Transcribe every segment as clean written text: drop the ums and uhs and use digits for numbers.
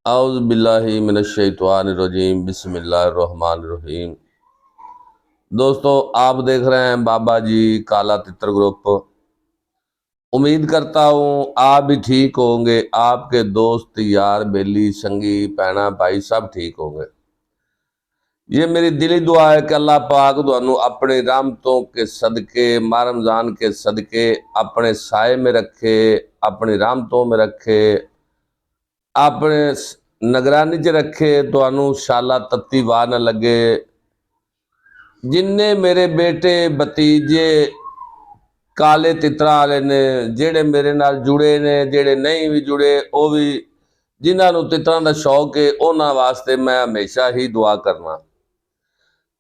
आउज़ बिल्लाहि मिनश्शैतानिर्रजीम बिस्मिल्लाहिर्रहमानिर्रहीम। दोस्तों, आप देख रहे हैं बाबा जी काला तितर ग्रुप। उम्मीद करता हूँ आप भी ठीक होंगे, आपके दोस्त यार बेली संगी भैना भाई सब ठीक होंगे। ये मेरी दिली दुआ है कि अल्लाह पाक तुहानू अपने रहमतों के सदके माह रमज़ान के सदके अपने साए में रखे, अपनी रहमतों में रखे, अपने निगरानी च रखे, तुहानू शाला तत्ती वाह न लगे। जिन्ने मेरे बेटे भतीजे काले तितरा वाले ने, जेड़े मेरे नाल जुड़े ने, जेड़े नहीं भी जुड़े, वो भी जिन्होंने तितरां दा शौक है, उन्होंने वास्ते मैं हमेशा ही दुआ करना।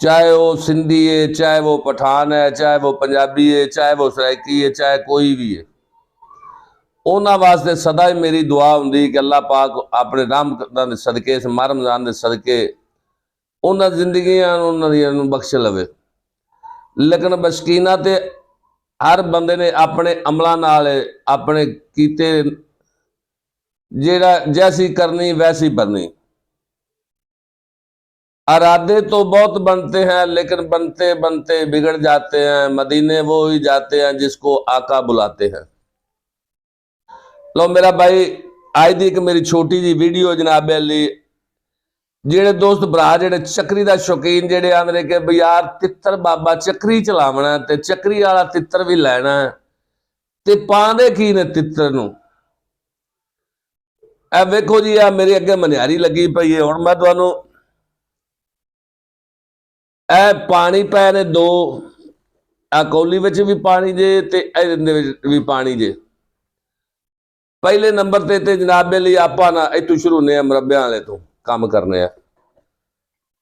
चाहे वो सिंधी है, चाहे वो पठान है, चाहे वो पंजाबी है, चाहे वो सराइकी है, चाहे कोई भी है, उन्होंने वास्ते सदा ही मेरी दुआ होंगी कि अल्लाह पाक अपने राम सदके माह रमज़ान के सदके उन्होंने जिंदगियां उन्होंने बख्श लवे। लेकिन बशकीना ते हर बंदे ने अपने अमलों नाल अपने कीते जेड़ा जैसी करनी वैसी बननी। इरादे तो बहुत बनते हैं, लेकिन बनते बनते बिगड़ जाते हैं। मदीने वो ही जाते हैं जिसको आका बुलाते हैं। लो मेरा भाई, आज दी एक मेरी छोटी जी वीडियो जनाबे अली, जेड़े दोस्त भरा जेड़े चक्री का शौकीन जेड़े आंदे कि बई यार तितर बाबा चक्री चलावना ते चक्री वाला तितर भी लैना ते पांदे की ने तितर नूं। ए वेखो जी, आ मेरे अगे मनियारी लगी पई है। हुण मैं तुहानूं ए पानी पै ने दो, आ कौली विच भी पानी जे ते इहदे विच भी पानी जे। पहले नंबर ते जनाबे लिए आपां ना इत्थों शुरू होने आ, मुरब्बियां वाले तो काम करने आ।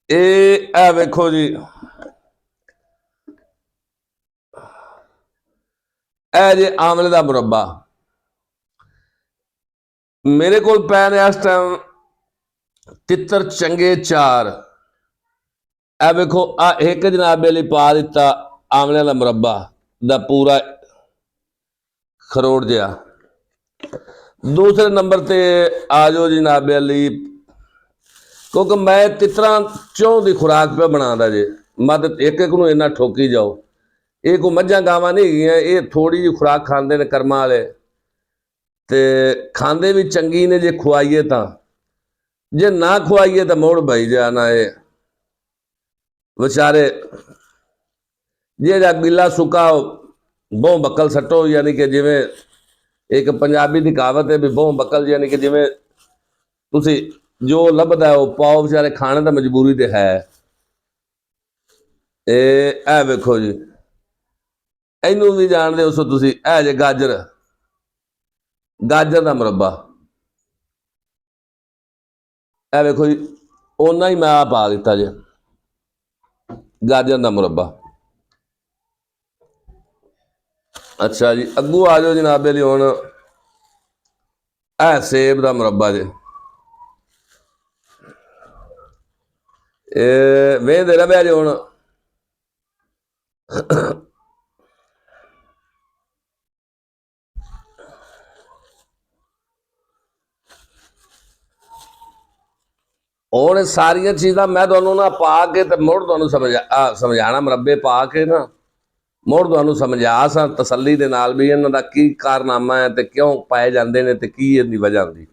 ए वेखो जी, ए जे आमले दा मुरब्बा मेरे को पै ने इस टाइम तितर चंगे चार। ए वेखो आ एक जनाबे लिए पा दिता आमले का मुरब्बा दा पूरा खरोड़ जिहा। दूसरे नंबर ते आ जाओ जनाबे अली, क्योंकि मैं तितरा चौं की खुराक पे बनाता जे। मत एक एक नूं इन्ना ठोकी जाओ। ये कोई मझां गावां नहीं हैगियां, ये थोड़ी जी खुराक खांदे ने कर्मां वाले ते खांदे भी चंगी ने जे खुआईए तां, जे ना खुआईए तो मुड़ बई जाना है बेचारे। जे गिला सुका बहु बक्कल सट्टो, यानी कि जिमें एक पंजाबी की कहावत है भी बहु बक्कल, यानी कि जिमें तुसी जो लभदा है वो पाओ, बेचारे खाने तो मजबूरी तो है। ए वेखो जी, इनू भी जानते हो तुसी, ए जे गाजर, गाजर का मुरब्बा ए वेखो जी, ओना ही मैं आ पा दिता जे गाजर का मुरब्बा। अच्छा जी, अगू आ जाओ जनाबे लिए हुण ए सेब का मुरब्बा जे। वेंदे रवै जे हुण सारिया चीज़ां मैं तुहानूं ना पा के ते मुड़ तुहानूं समझाना, मुरब्बे पा के ना मुड़ तुहानूं समझा सा तसल्ली दे नाल भी इन्हां दा की कारनामा है ते क्यों पाए जांदे ने ते की इहदी वजह हुंदी।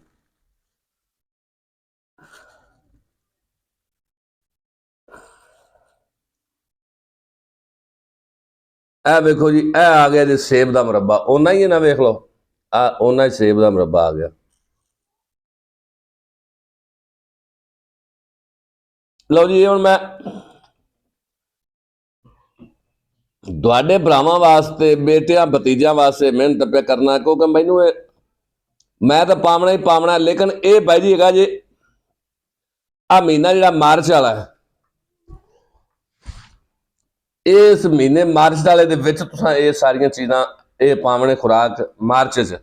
ए वेखो जी, ए आ गया जी सेब का मुरब्बा, ओना ही है ना, वेख लो आ ओना ही सेब का मुरब्बा आ गया। लो जी, हुण मैं तुहाडे भरावां वास्ते, बेटियां भतीजियां वास्ते मेहनत पे करना, क्योंकि मैनू मैं तो पावना ही पावना। लेकिन ये भाई जी हैगा जी, आ महीना जिहड़ा मार्च वाला है, इस महीने मार्च वाले दे विच तुसां ये सारियां चीज़ां ये पावने खुराक मार्च च।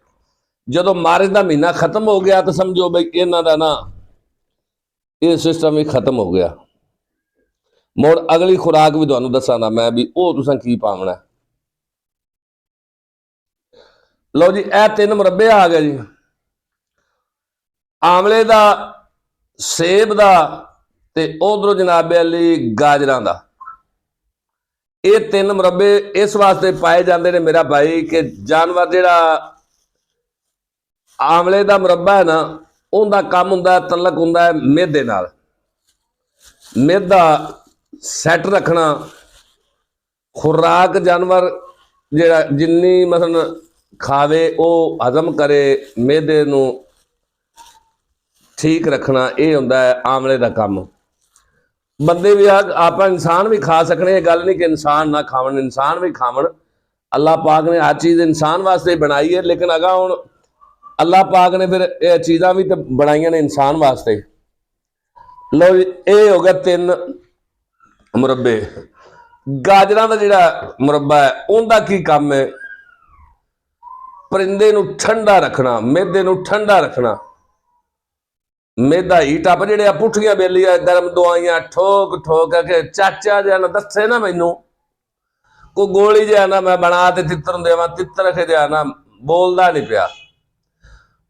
जो मार्च का महीना खत्म हो गया तो समझो बई इन्हां दा ना ये सिस्टम ही खत्म हो गया। मुड़ अगली खुराक भी तुहानूं दस्सां ना मैं भी वो तुसां की पावना। लो जी, ए 3 मुरब्बे आ गए जी। आमले का सेब का ते उधरों जनाबे अली गाजरां का। ये तीन मुरब्बे इस वास्ते पाए जाते हैं मेरा भाई कि जानवर जिहड़ा आमले का मुरब्बा है ना, उनका काम हुंदा तलक हुंदा है मेदे नाल। मेदा सैट रखना, खुराक जानवर जिहड़ा जिन्नी मसलन खावे वो हजम करे, मेदे नूं ठीक रखना, ये हुंदा है आमले का काम। बंदे भी आप इंसान भी खा सकने, गल नहीं कि इंसान ना खावन, इंसान भी खावन। अल्लाह पाक ने हर चीज़ इंसान वास्ते बनाई है, लेकिन अगा हुण अल्लाह पाक ने फिर ये चीज़ां भी तो बनाई ने इंसान वास्ते। लो जी, ये हो गया तीन मुरब्बे। गाजरां का जिहड़ा मुरब्बा है उनका की काम है? परिंदे नूं ठंडा रखना, मेदे नूं ठंडा रखना। मेदा ही टप जिहड़े पुठियां बेलियां गर्म दवाइयां ठोक ठोक के चाचा जिहा ना दसे ना मैनू कोई गोली जिहा ना मैं बना ते तित्र देवां, तित्र जिहा ना बोलदा नहीं पिया।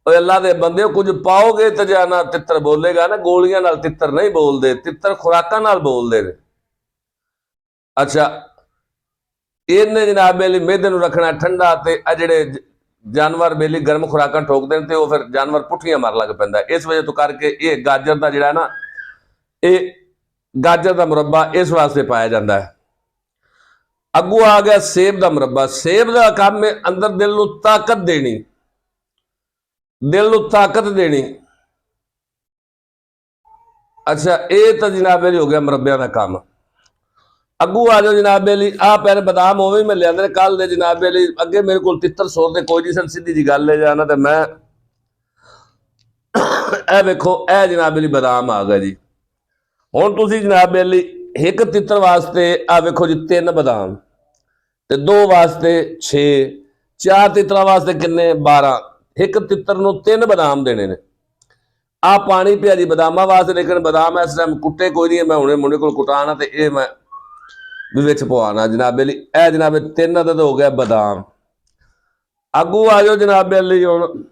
अल्लाह दे बंदे कुछ पाओगे तो जिहा ना तित्र बोलेगा ना, गोलियां नाल तित्र नहीं बोलते, तित्र खुराकां नाल बोलते ने। अच्छा, इन्हें जनाब बेली मेदे नूं रखना ठंडा, ते आ जिहड़े जानवर बेली गर्म खुराकां ठोकते हैं तो फिर जानवर पुठियां मार लग पैंदा। इस वजह तो करके ये गाजर का जिहड़ा ना, ये गाजर का मुरब्बा इस वास्ते पाया जाता है। अगू आ गया सेब का मुरब्बा। सेब का काम है अंदर दिल नूं ताकत देनी, दिल नूं ताकत देनी। अच्छा, ये तो जनाब हो गया मुरब्बिया का काम। अगू आ जाओ जनाब अली, आ पहले बदाम उवें मैं लिया कल दे जनाब अली, अगे मेरे को तित्र सोर दे कोई नहीं सन, सीधी जी गल है जाना तो मैं ए वेखो ए जनाब अली बदाम आ गए जी। हुण तुसीं जनाब अली एक तित्र वास्ते आ वेखो जी 3 बदाम, ते 2 वास्ते 6, 4 तित्रा वास्ते किन्ने 12, एक तित्र नूं 3 बदाम देने ने। आ पानी पिया जी बदामां वास्ते, लेकिन बदाम इस टाइम कुट्टे कोई नहीं है, मैं हुणे मुंडे कोल कुटाना ते ये मैं भी विच पवाना जनाब अली। ए जनाब 3 अदद हो गया बदाम। अगू आ जाओ जनाब अली, हुण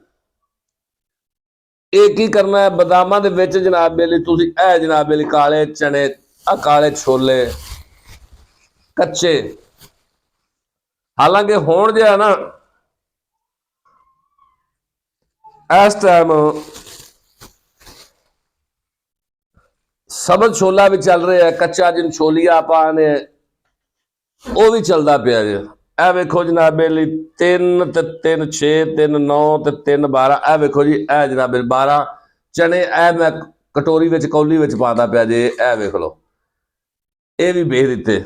ये की करना है बदामां दे विच जनाब अली, तुसीं ए जनाब अली काले चने, आ काले छोले कच्चे। हालांकि हुण जो है ना इस टाइम सबज छोला भी चल रहा है, कच्चा जिन छोलिया आपाने वो भी चलता पिया जी। ए वेखो जनाब अली 3 ते 3 6 3 9 ते 3 12, ए वेखो जी ए जनाब 12 चने ए मैं कटोरी विच कौली विच पाता पिया जी, ए वेख लो ये भी भेज दिते।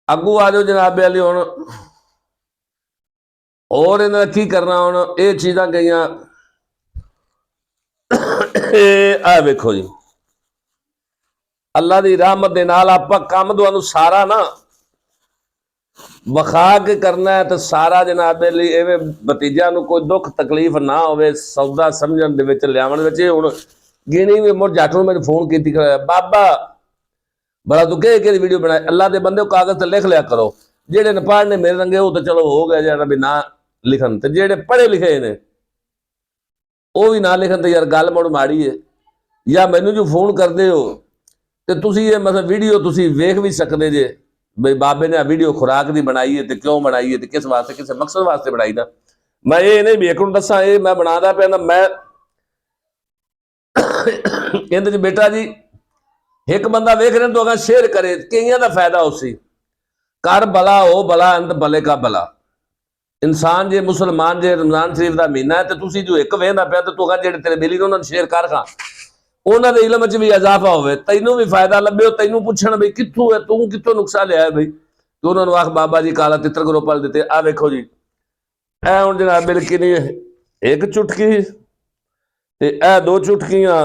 अगू आ जाओ जनाब अली, हुण और इन्हें की करना, हुण ये चीज़ां गई ए वेखो जी, अल्लाह की रहमत दे नाल आपां काम तुहानूं सारा ना विखा के करना है, तो सारा जनाब अली इवें भतीजा नूं कोई दुख तकलीफ ना होवे, सौदा समझण दे विच लियावण विच। हुण गिणी भी मुड़ जट नूं मैनूं फोन कीती बाबा बड़ा तू कह वीडियो बनाए, अल्लाह के बंदे कागज ते लिख लिया करो। जेडे ने पढ़ने मेरे रंगे वो तो चलो हो गया जाना भी ना लिखन, ते जेडे पढ़े लिखे ने वो भी ना लिखन, तो यार गल मुड़ माड़ी है। या मैनू जो फोन करते हो तो तुसी ये मतलब वीडियो तुसी वेख भी सकते जे, बई बाबे ने वीडियो खुराक की बनाई है, तो क्यों बनाई है, तो किस वास्ते किस मकसद वास्ते बनाई ना। मैं ये नहीं भी एक दसा, ये मैं बनाता पे मैं कहते बेटा जी एक बंदा वेख रहे तो अगर शेयर करे, कई का फायदा उसी कर भला हो भला अंत भले का भला। इंसान जे मुसलमान जे रमजान शरीफ का महीना है, तो तुसी जो एक वेहदा पाया तो तू जेडे तेरे बेली ने उन्होंने शेयर कर खा, उन्होंने इलम च भी इजाफा हो, तेनों भी फायदा लभे, तेनों पुछण बई कित्थों है, तू कित्थों नुकसा लिया बई, तो उन्होंने आख बाबा जी काला तित्र ग्रोपल दिते। आ वेखो जी ए हुण जनाब मेरी किनी एक चुटकी ते ए 2 चुटकियां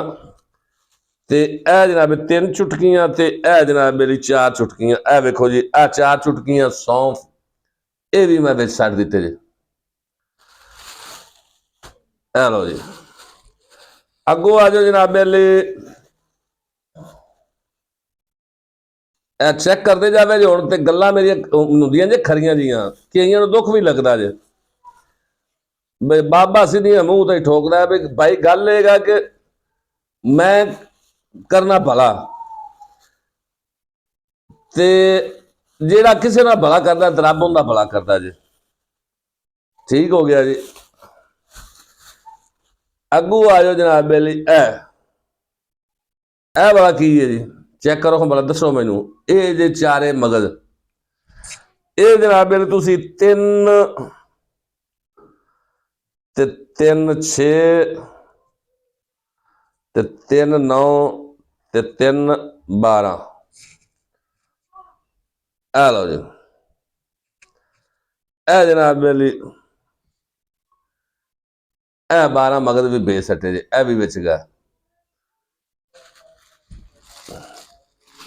ते ए जनाब 3 चुटकियां ते ए जनाब मेरी 4 चुटकियां। ए वेखो जी ए 4 चुटकियां सौंफ, ये भी मैं विच सट दिते जी। ए लो जी, अगों आ जाओ जनाब अली, चेक करते जावे जो हुण ते गल्लां मेरियां हुंदियां जे खरियां जियां, कईयां नूं दुख भी लगदा जे बई बाबा सीधियां मूँह ते ठोकदा है। भाई गल ये है कि मैं करना भला ते जेड़ा किसी ना भला करता ते रब उनका भला करता जी। ठीक हो गया जी। अगू आ जाओ जनाब बेली ए वाला की है जी, चेक करो भला दसो मैनू। ये जे चारे मगज ये जनाब बेली तुसी 3 ते 3 6 ते 3 9 ते 3 12 आ लो जी। ए जनाब बेली ए 12 मगज भी बेच सटे जी, ए भी बिच गया।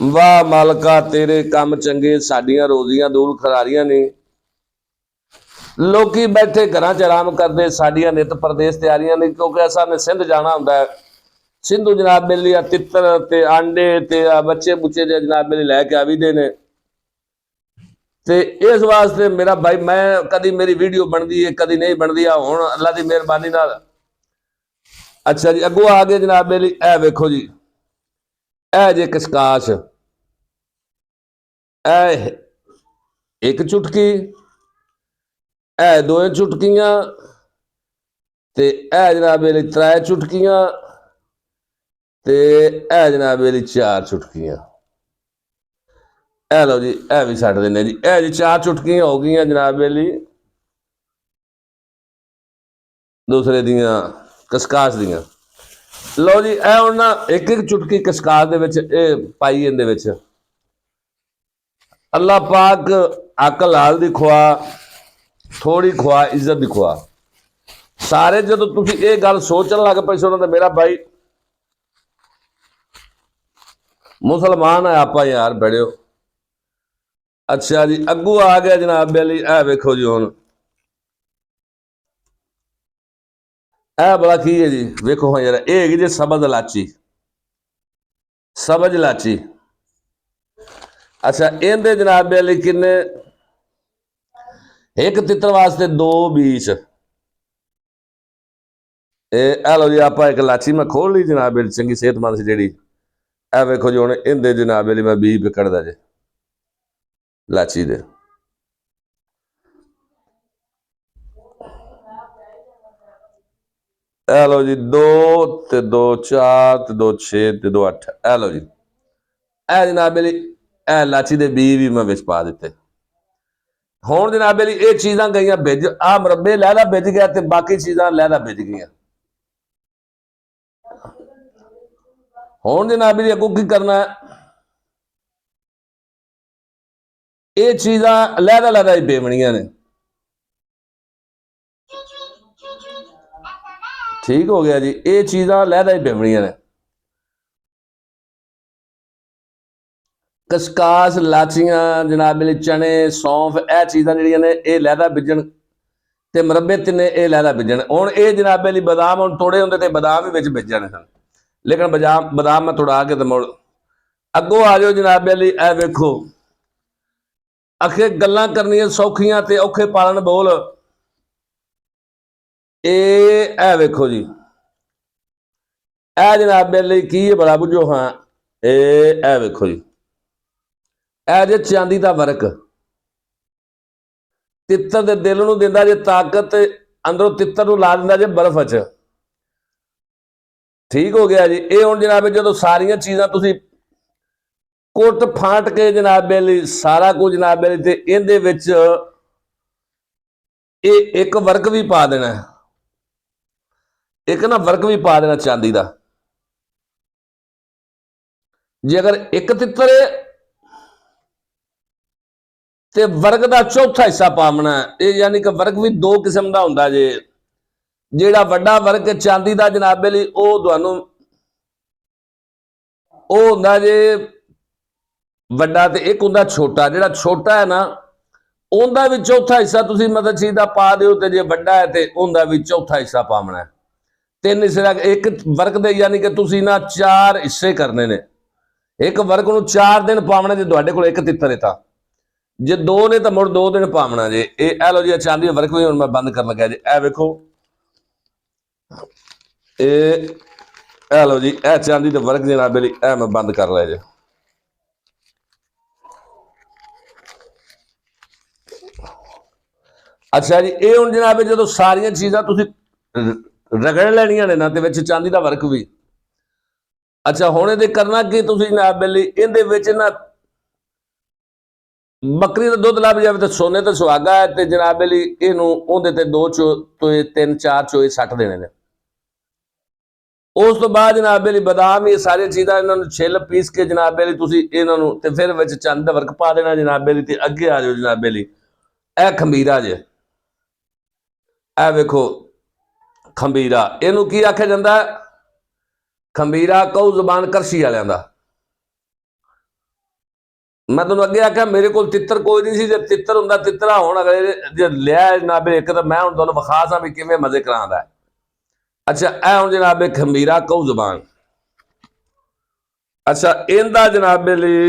वाह मालका तेरे काम चंगे, साडियां रोजियां दूर खरारियां ने। लोकी बैठे घर च आराम करते, साडियां नित परदेस तैयारियां ने, क्योंकि असा ने सिंध जाना हुंदा है। सिंधु जनाब बेली तितर ते आंडे ते बच्चे बुच्चे जे जनाब बेली लैके आवीदे ने। ते इस वास्ते मेरा भाई मैं कदी मेरी वीडियो बनती है कदी नहीं बनती, हुण अल्लाह की मेहरबानी नाल। अच्छा जी अगों आ गए जनाब बेली ए वेखो जी, ए जे कशकाश ए एक चुटकी, ए 2 चुटकियां ते ए जनाब बेली 3 चुटकियां ते ए जनाब बेली 4 चुटकियां। ए लो जी ए भी छड्ड दिन्ने जी। ए जी 4 चुटकियां हो गई जनाब बेली दूसरे दियां कशकाश दियां। लो जी ए हुण ना एक एक चुटकी कशकाश दे विच ए पाई इहदे विच। अल्लाह पाक अकल हाल दी खुआ, थोड़ी खुआ, इज्जत दी खुआ। सारे जो तुम ये गल सोचन लग पे सो तो मेरा भाई मुसलमान है आप यार बड़े। अच्छा जी अगू आ गया जनाब बेली ए वेखो जी हुण ए बड़ा की है जी, वेखो हाँ यार ये हैगी जी सब्ज इलाची, सब्ज इलाची। अच्छा इहदे जनाब बेली किन्ने एक तितर वास्ते 2 बीच। ए लो जी आप एक इलाची मैं खोल ली जनाब बेली चंगी सेहतमंद सी जेड़ी। ए वेखो जी हुण इहदे जनाब बेली मैं बीज कढ़दा जे इलाची दे। ए लो जी 2 ते 2 4 ते 2 6 ते 2 8 ए लो जी। ए जनाब बेली ए इलाची दे बीज भी मैं विच पा दिते। हुण जनाब बेली ये चीज़ां गईयां बिज, आ मुरब्बे लहदा बिज गया ते बाकी चीज़ां लहदा बिज गईयां। हुण जनाब बेली अगों की करना है, ये चीज़ां लहदा लहदा ही पेवणियां ने। ठीक हो गया जी, ये चीज़ां लहदा ही पेवणियां ने। कशकाश लाचियां जनाब बेली चने सौंफ ए चीज़ां जिहड़ियां ने ये लहदा बिजण ते मुरब्बे तिन्ने ये लहदा बिजण। हुण ये जनाब बेली बादाम हुण थोड़े हुंदे ते बादाम भी विच बिज जाने सन, लेकिन बादाम मैं तुड़ा के ते मुड़ अगों आ जाओ जनाब बेली ए वेखो अखे गल्लां करनियां सौखियां ते औखे पालन बोल। ए वेखो जी ए जनाब बेली की है बड़ा बुझो हाँ ए वेखो जी ए जे चांदी दा वर्क तितर दे दिल नूं दिंदा जे ताकत, अंदरों तितर नूं ला दिंदा जे बर्फ च। ठीक हो गया जी। ये हुण जनाब जो सारियां चीज़ां तुसीं कुट फांट के जनाब बेली सारा कुछ जनाब बेली ते इहदे विच ये एक वर्क भी पा देना, एक ना वर्क भी पा देना चांदी दा। जे अगर एक तितर है ते वर्ग का चौथा हिस्सा पावना है, यानी कि वर्ग भी 2 किस्म का हुंदा जे। जिहड़ा वड्डा वर्ग चांदी का जनाब बेली वो तुहानूं वो हुंदा जे वड्डा ते एक हुंदा छोटा। जिहड़ा छोटा है ना उनका भी चौथा हिस्सा तुसीं मतलब चीज़ का पा दिओ ते जे वड्डा है ते उनका भी चौथा हिस्सा पावना है। 3 हिस्से एक वर्ग दे यानी कि तुसीं ना 4 हिस्से करने ने। एक वर्ग नूं 4 दिन पावना जे तुहाडे कोल एक तितर है तां, जे 2 ने तो मुड़ 2 दिन पावना जे। ए लो जी चांदी वर्क भी हुण मैं बंद कर लगा जी। ए वेखो ਇਹ ਲਓ ਜੀ, ਇਹ ਚਾਂਦੀ ਦਾ ਵਰਕ ਜਨਾਬੇ ਲਈ, ਇਹ ਮੈਂ ਬੰਦ ਕਰ ਲਿਆ ਜੀ। ਅੱਛਾ ਜੀ, ਇਹ ਹੁਣ ਜਨਾਬ ਜਦੋਂ ਸਾਰੀਆਂ ਚੀਜ਼ਾਂ ਤੁਸੀਂ ਰਗੜ ਲੈਣੀਆਂ ਨੇ ਨਾ ਤੇ ਵਿੱਚ ਚਾਂਦੀ ਦਾ ਵਰਕ ਵੀ। ਅੱਛਾ, ਹੁਣ ਇਹਦੇ ਕਰਨਾ ਕੀ ਤੁਸੀਂ ਜਨਾਬ ਲਈ, ਇਹਦੇ ਵਿੱਚ ਨਾ ਬੱਕਰੀ ਦਾ ਦੁੱਧ ਲੱਭ ਜਾਵੇ ਤਾਂ ਸੋਨੇ ਤੇ ਸੁਹਾਗਾ ਹੈ, ਤੇ ਜਨਾਬ ਲਈ ਇਹਨੂੰ ਉਹਦੇ ਤੇ 2 ਚੋਏ 3 4 ਚੋਏ ਸੱਟ ਦੇਣੇ ਨੇ। ਉਸ ਤੋਂ ਬਾਅਦ ਜਨਾਬ ਲਈ ਬਦਾਮ, ਇਹ ਸਾਰੀਆਂ ਚੀਜ਼ਾਂ ਇਹਨਾਂ ਨੂੰ ਛਿੱਲ ਪੀਸ ਕੇ ਜਨਾਬ ਲਈ ਤੁਸੀਂ ਇਹਨਾਂ ਨੂੰ ਤੇ ਫਿਰ ਵਿੱਚ ਚੰਦ ਦਾ ਵਰਕ ਪਾ ਦੇਣਾ ਜਨਾਬ ਲਈ। ਤੇ ਅੱਗੇ ਆ ਜਾਓ ਜਨਾਬ ਲਈ, ਇਹ ਖੰਬੀਰਾ ਜੇ, ਇਹ ਵੇਖੋ ਖੰਬੀਰਾ, ਇਹਨੂੰ ਕੀ ਆਖਿਆ ਜਾਂਦਾ? ਖੰਬੀਰਾ ਕਹੂ ਜ਼ੁਬਾਨ ਕਰਸ਼ੀ ਵਾਲਿਆਂ ਦਾ। ਮੈਂ ਤੁਹਾਨੂੰ ਅੱਗੇ ਆਖਿਆ ਮੇਰੇ ਕੋਲ ਤਿੱਤਰ ਕੋਈ ਨਹੀਂ ਸੀ, ਜੇ ਤਿੱਤਰ ਹੁੰਦਾ ਤਿੱਤਰਾ ਹੁਣ ਅਗਲੇ ਜੇ ਲਿਆ ਜਨਾਬ ਇੱਕ, ਤਾਂ ਮੈਂ ਹੁਣ ਤੁਹਾਨੂੰ ਵਿਖਾ ਸਾਂ ਵੀ ਕਿਵੇਂ ਮਜ਼ੇ ਕਰਾਉਂਦਾ। ਅੱਛਾ, ਇਹ ਹੁਣ ਜਨਾਬ ਖੰਬੀਰਾ ਕਹੂ ਜ਼ੁਬਾਨ। ਅੱਛਾ, ਇਹਦਾ ਜਨਾਬ ਲਈ